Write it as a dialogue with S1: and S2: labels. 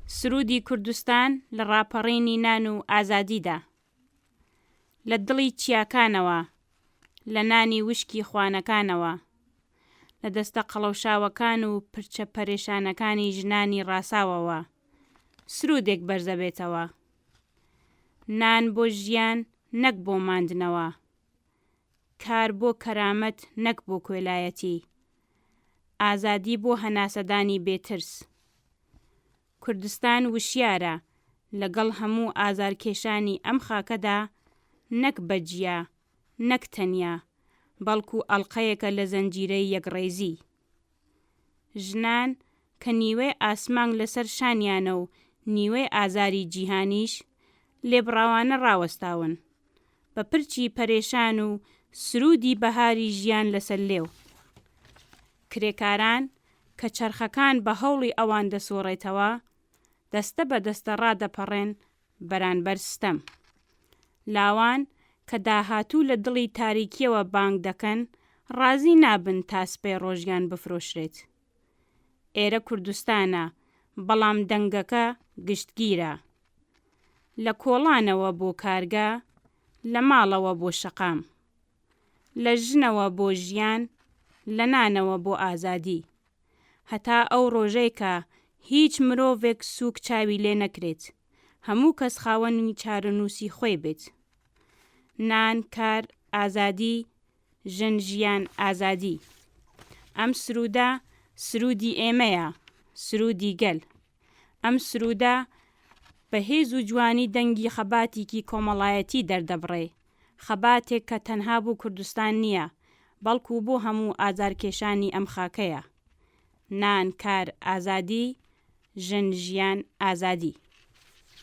S1: سرودی کوردستان لە ڕاپەڕینی نان و ئازادیدا. لە دڵی چیاکانەوە، لە نانی وشکی خوانەکانەوە، لە دەستە قەڵەوشاوەکان و پرچە پەرێشانەکانی ژنانی ڕاساوەوە، سرودێک بەرزە بێتەوە. نان بۆ ژیان نەک بۆ ماندنەوە، کار بۆ کەرامەت نەک بۆ کۆلایەتی، ئازادی بۆ هەناسەدانی بێترس. کوردستان وشیارە لەگەڵ هەموو ئازارکێشانی ئەم خاکەدا نەک بەجیا، نەک تەنیا، بەڵکو ئەڵقەیەکە لە زەنجیرەی یەکڕێزی. ژنان کە نیوەی ئاسمان لەسەر شانیانە و نیوەی ئازاری جیهانیش لێبڕاوانە ڕاوەستاون، بە پرچی پەرێشان و سرودی بەهاری ژیان لەسەر لێو. کرێکاران کە چەرخەکان بە هەوڵی ئەوان دەسۆڕێتەوە، دەستە بە دەستە ڕادەپەڕێن بەرانبەر ستەم. لاوان کە داهاتوو لە دڵی تاریکیەوە بانگ دەکەن، ڕازی نابن تا سپەی ڕۆژیان بفرۆشرێت. ئێرە کوردستانە، بەڵام دەنگەکە گشتگیرە. لە کۆڵانەوە بۆ کارگا، لە ماڵەوە بۆ شەقام، لە ژنەوە بۆ ژیان، لە نانەوە بۆ ئازادی. هەتا ئەو ڕۆژەی کە هیچ مرۆڤێک سووک چاوی لێ نەکرێت، هەموو کەس خاوەنی چارەنووسی خۆی بێت. نان، کار، ئازادی، ژن، ژیان، ئازادی. ئەم سرودە سرودی ئێمەیە، سرودی گەل. ئەم سرودە بە هێز و جوانی دەنگی خەباتێکی کۆمەڵایەتی دەردەبڕێ، خەباتێک کە تەنها بۆ کوردستان نییە، بەڵکو بۆ هەموو ئازارکێشانی ئەم خاکەیە. نان، کار، ئازادی، ژن، ژیان، ئازادی.